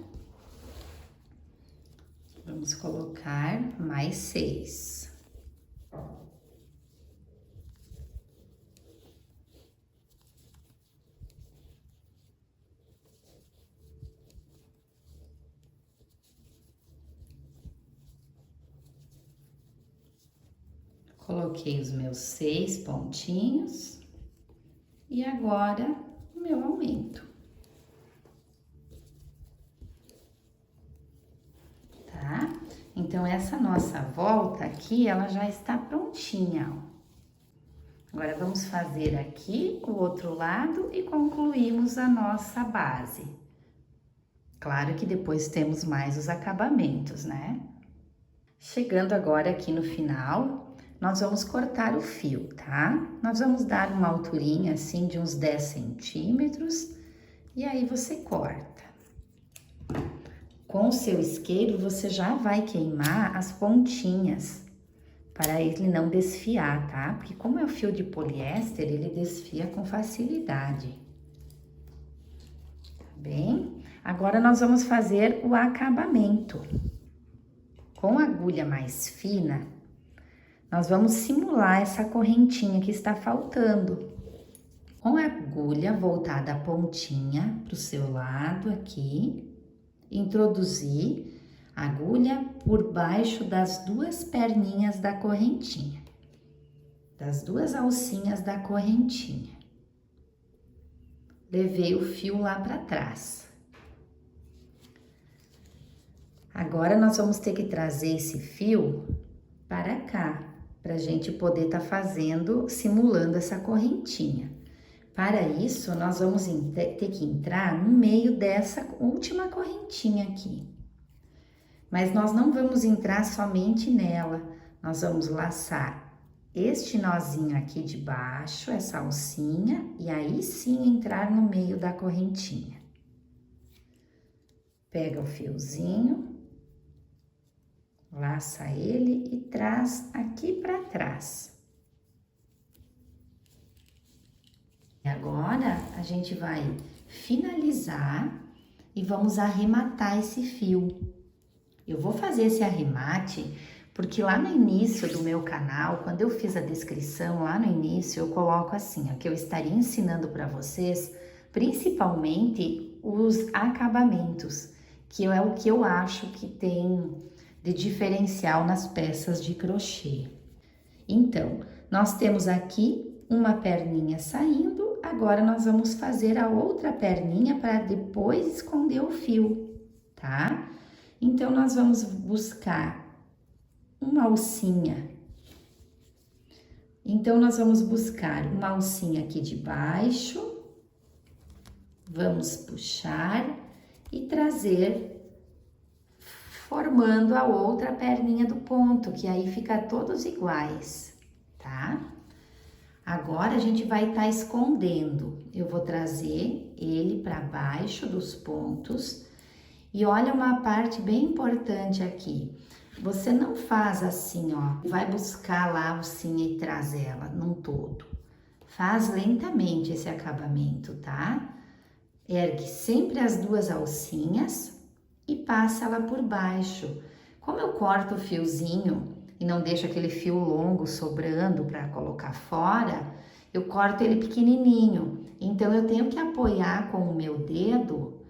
vamos colocar mais 6. Coloquei os meus 6 pontinhos e agora o meu aumento. Tá? Então, essa nossa volta aqui, ela já está prontinha, ó. Agora, vamos fazer aqui o outro lado e concluímos a nossa base. Claro que depois temos mais os acabamentos, né? Chegando agora aqui no final, nós vamos cortar o fio, tá? Nós vamos dar uma alturinha assim de uns 10 centímetros e aí você corta. Com o seu isqueiro, você já vai queimar as pontinhas para ele não desfiar, tá? Porque como é o fio de poliéster, ele desfia com facilidade. Tá bem? Agora, nós vamos fazer o acabamento. Com a agulha mais fina, nós vamos simular essa correntinha que está faltando. Com a agulha voltada a pontinha para o seu lado aqui, introduzir a agulha por baixo das 2 perninhas da correntinha, das 2 alcinhas da correntinha. Levei o fio lá para trás. Agora, nós vamos ter que trazer esse fio para cá, para a gente poder estar fazendo, simulando essa correntinha. Para isso, nós vamos ter que entrar no meio dessa última correntinha aqui. Mas nós não vamos entrar somente nela, nós vamos laçar este nozinho aqui de baixo, essa alcinha, e aí sim entrar no meio da correntinha. Pega o fiozinho, laça ele e traz aqui para trás. E agora, a gente vai finalizar e vamos arrematar esse fio. Eu vou fazer esse arremate porque lá no início do meu canal, quando eu fiz a descrição, lá no início eu coloco assim, ó, que eu estaria ensinando para vocês, principalmente os acabamentos, que é o que eu acho que tem de diferencial nas peças de crochê. Então, nós temos aqui uma perninha saindo, agora nós vamos fazer a outra perninha para depois esconder o fio, tá? Então, nós vamos buscar uma alcinha. Então, nós vamos buscar uma alcinha aqui de baixo, vamos puxar e trazer, formando a outra perninha do ponto, que aí fica todos iguais, tá? Agora, a gente vai estar escondendo. Eu vou trazer ele para baixo dos pontos. E olha uma parte bem importante aqui. Você não faz assim, ó, vai buscar lá a alcinha e traz ela num todo. Faz lentamente esse acabamento, tá? Ergue sempre as 2 alcinhas e passa ela por baixo. Como eu corto o fiozinho e não deixo aquele fio longo sobrando para colocar fora, eu corto ele pequenininho. Então, eu tenho que apoiar com o meu dedo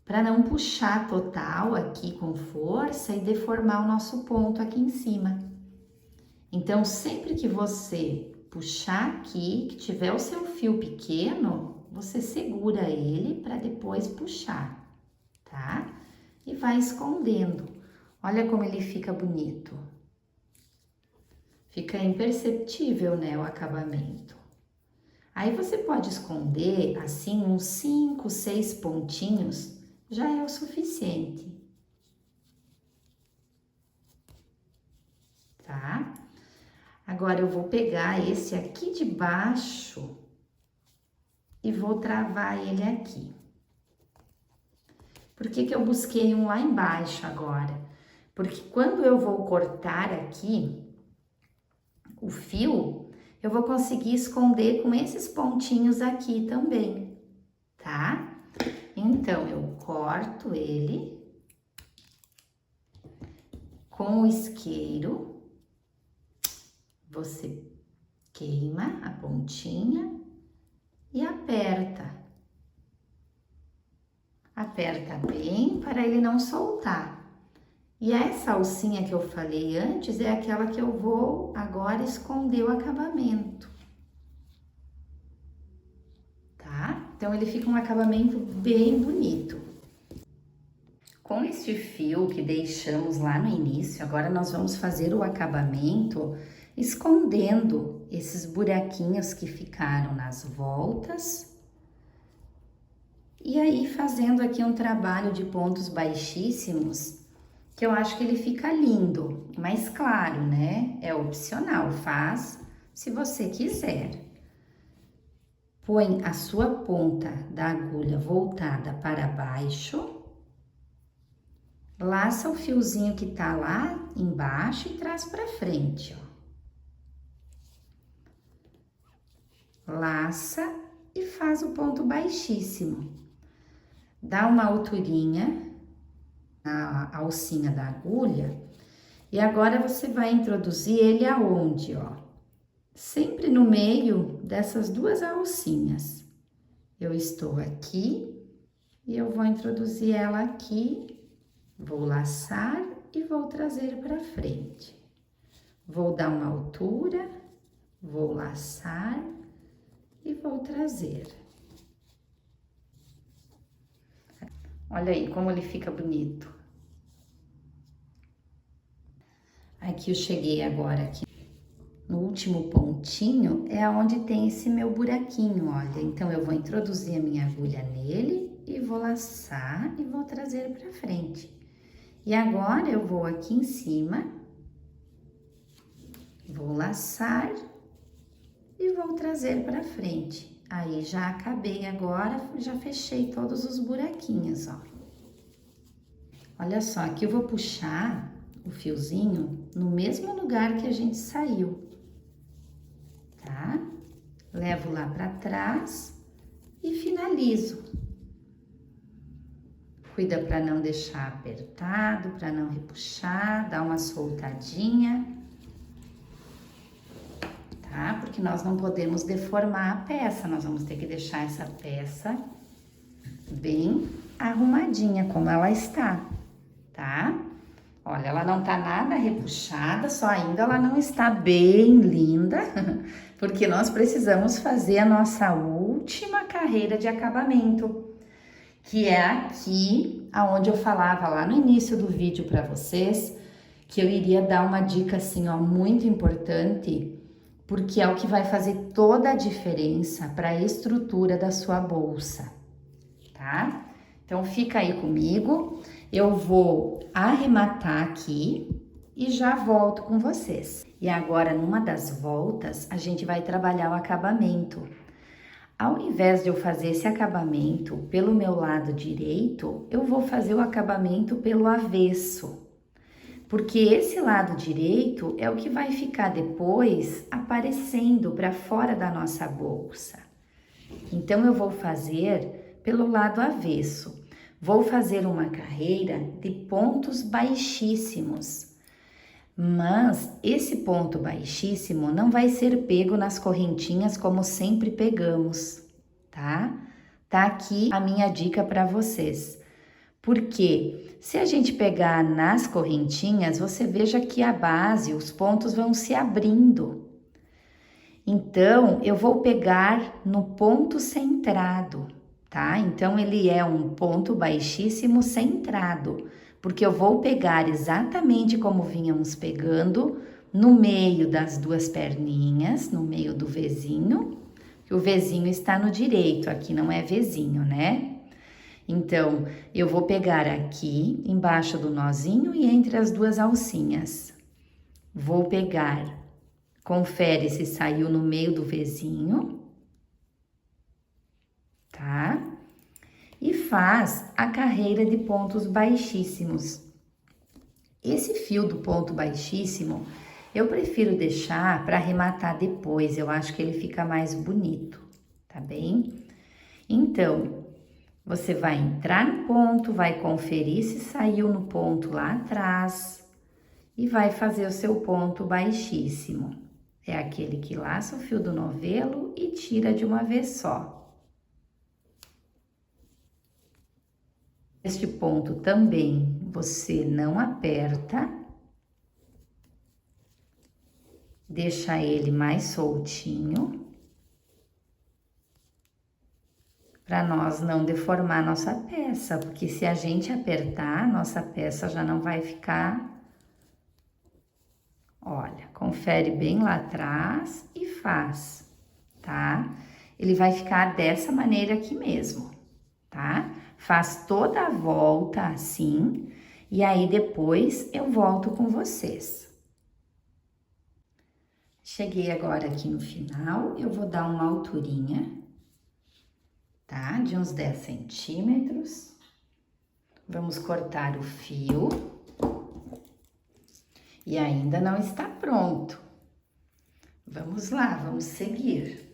para não puxar total aqui com força e deformar o nosso ponto aqui em cima. Então, sempre que você puxar aqui, que tiver o seu fio pequeno, você segura ele para depois puxar, tá? E vai escondendo. Olha como ele fica bonito. Fica imperceptível, né, o acabamento. Aí você pode esconder assim uns 5, 6 pontinhos, já é o suficiente. Tá? Agora eu vou pegar esse aqui de baixo e vou travar ele aqui. Por que que eu busquei um lá embaixo agora? Porque quando eu vou cortar aqui o fio, eu vou conseguir esconder com esses pontinhos aqui também, tá? Então, eu corto ele com o isqueiro, você queima a pontinha e aperta. Aperta bem para ele não soltar. E essa alcinha que eu falei antes é aquela que eu vou agora esconder o acabamento. Tá? Então, ele fica um acabamento bem bonito. Com este fio que deixamos lá no início, agora nós vamos fazer o acabamento escondendo esses buraquinhos que ficaram nas voltas. E aí, fazendo aqui um trabalho de pontos baixíssimos, que eu acho que ele fica lindo, mas claro, né? É opcional, faz se você quiser. Põe a sua ponta da agulha voltada para baixo, laça o fiozinho que tá lá embaixo e traz para frente, ó. Laça e faz o ponto baixíssimo. Dá uma alturinha na alcinha da agulha e agora você vai introduzir ele aonde, ó? Sempre no meio dessas duas alcinhas. Eu estou aqui e eu vou introduzir ela aqui, vou laçar e vou trazer para frente. Vou dar uma altura, vou laçar e vou trazer. Olha aí como ele fica bonito. Aqui eu cheguei agora aqui. No último pontinho é onde tem esse meu buraquinho, olha. Então, eu vou introduzir a minha agulha nele e vou laçar e vou trazer para frente. E agora, eu vou aqui em cima, vou laçar e vou trazer para frente. Aí, já acabei agora, já fechei todos os buraquinhos, ó. Olha só, aqui eu vou puxar o fiozinho no mesmo lugar que a gente saiu, tá? Levo lá para trás e finalizo. Cuida para não deixar apertado, para não repuxar, dá uma soltadinha, tá? Porque nós não podemos deformar a peça, nós vamos ter que deixar essa peça bem arrumadinha, como ela está, tá? Olha, ela não tá nada repuxada, só ainda ela não está bem linda, porque nós precisamos fazer a nossa última carreira de acabamento, que é aqui, aonde eu falava lá no início do vídeo para vocês, que eu iria dar uma dica assim, ó, muito importante, porque é o que vai fazer toda a diferença para a estrutura da sua bolsa, tá? Então, fica aí comigo, eu vou arrematar aqui e já volto com vocês. E agora, numa das voltas, a gente vai trabalhar o acabamento. Ao invés de eu fazer esse acabamento pelo meu lado direito, eu vou fazer o acabamento pelo avesso. Porque esse lado direito é o que vai ficar depois aparecendo para fora da nossa bolsa. Então, eu vou fazer pelo lado avesso. Vou fazer uma carreira de pontos baixíssimos. Mas esse ponto baixíssimo não vai ser pego nas correntinhas como sempre pegamos, tá? Tá aqui a minha dica para vocês. Porque se a gente pegar nas correntinhas, você veja que a base, os pontos vão se abrindo. Então, eu vou pegar no ponto centrado, tá? Então, ele é um ponto baixíssimo centrado, porque eu vou pegar exatamente como vínhamos pegando no meio das duas perninhas, no meio do Vzinho, que o Vzinho está no direito, aqui não é Vzinho, né? Então, eu vou pegar aqui, embaixo do nozinho e entre as duas alcinhas. Vou pegar, confere se saiu no meio do Vzinho, tá? E faz a carreira de pontos baixíssimos. Esse fio do ponto baixíssimo, eu prefiro deixar para arrematar depois, eu acho que ele fica mais bonito, tá bem? Então, você vai entrar no ponto, vai conferir se saiu no ponto lá atrás e vai fazer o seu ponto baixíssimo. É aquele que laça o fio do novelo e tira de uma vez só. Este ponto também você não aperta, deixa ele mais soltinho, para nós não deformar nossa peça, porque se a gente apertar, nossa peça já não vai ficar. Olha, confere bem lá atrás e faz, tá? Ele vai ficar dessa maneira aqui mesmo, tá? Faz toda a volta assim, e aí depois eu volto com vocês. Cheguei agora aqui no final, eu vou dar uma alturinha, tá? De uns 10 centímetros. Vamos cortar o fio. E ainda não está pronto. Vamos lá, vamos seguir.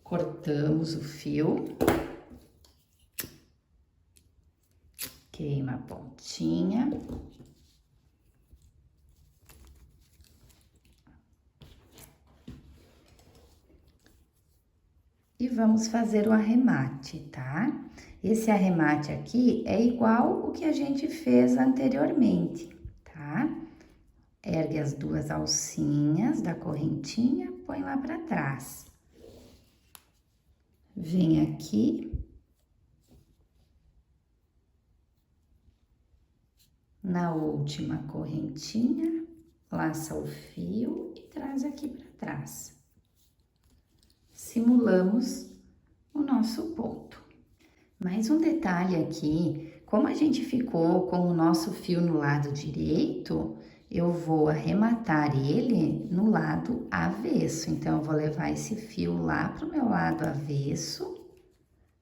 Cortamos o fio. Queima a pontinha. E vamos fazer o arremate, tá? Esse arremate aqui é igual o que a gente fez anteriormente, tá? Ergue as duas alcinhas da correntinha, põe lá pra trás. Vem aqui. Na última correntinha, laça o fio e traz aqui pra trás. Simulamos o nosso ponto. Mais um detalhe aqui, como a gente ficou com o nosso fio no lado direito, eu vou arrematar ele no lado avesso. Então, eu vou levar esse fio lá pro meu lado avesso,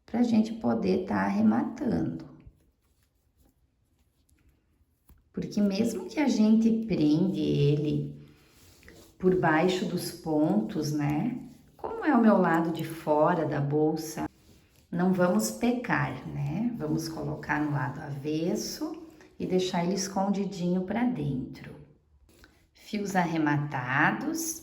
pra gente poder tá arrematando. Porque mesmo que a gente prende ele por baixo dos pontos, né? Como é o meu lado de fora da bolsa, não vamos pecar, né? Vamos colocar no lado avesso e deixar ele escondidinho para dentro. Fios arrematados.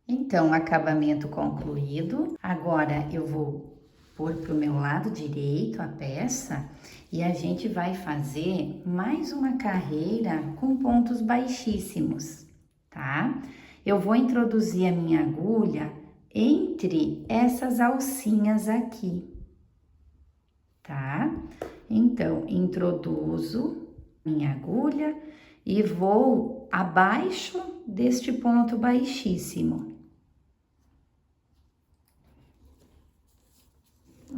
Então, acabamento concluído. Agora, eu vou pôr pro meu lado direito a peça e a gente vai fazer mais uma carreira com pontos baixíssimos, tá? Eu vou introduzir a minha agulha entre essas alcinhas aqui, tá? Então, introduzo minha agulha e vou abaixo deste ponto baixíssimo.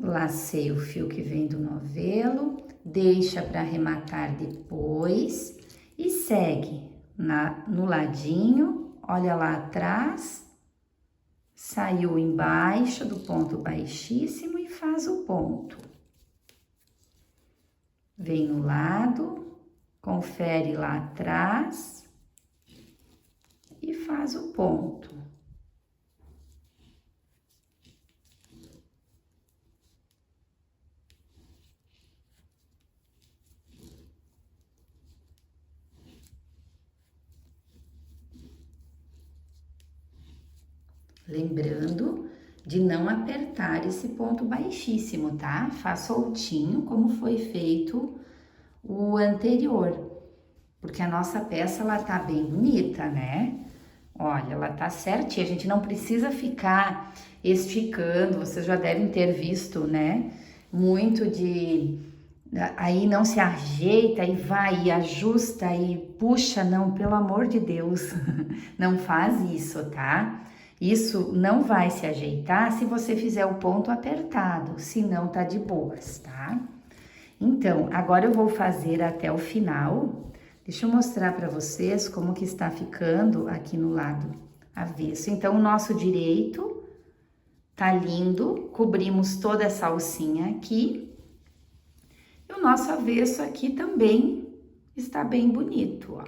Lacei o fio que vem do novelo, deixa para arrematar depois e segue no ladinho, olha lá atrás, saiu embaixo do ponto baixíssimo e faz o ponto. Vem no lado, confere lá atrás e faz o ponto. Lembrando de não apertar esse ponto baixíssimo, tá? Faz soltinho, como foi feito o anterior. Porque a nossa peça, ela tá bem bonita, né? Olha, ela tá certinha, a gente não precisa ficar esticando, vocês já devem ter visto, né? Muito aí não se ajeita e vai e ajusta e puxa, não, pelo amor de Deus, não faz isso, tá? Isso não vai se ajeitar se você fizer o ponto apertado, senão tá de boas, tá? Então, agora eu vou fazer até o final. Deixa eu mostrar para vocês como que está ficando aqui no lado avesso. Então, o nosso direito tá lindo, cobrimos toda essa alcinha aqui. E o nosso avesso aqui também está bem bonito, ó.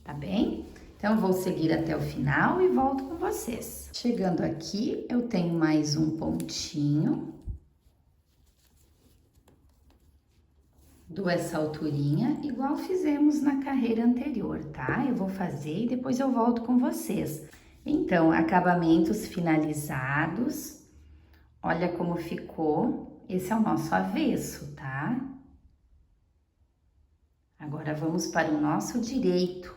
Tá bem? Então, vou seguir até o final e volto com vocês. Chegando aqui, eu tenho mais um pontinho. Dou essa alturinha, igual fizemos na carreira anterior, tá? Eu vou fazer e depois eu volto com vocês. Então, acabamentos finalizados. Olha como ficou. Esse é o nosso avesso, tá? Agora, vamos para o nosso direito.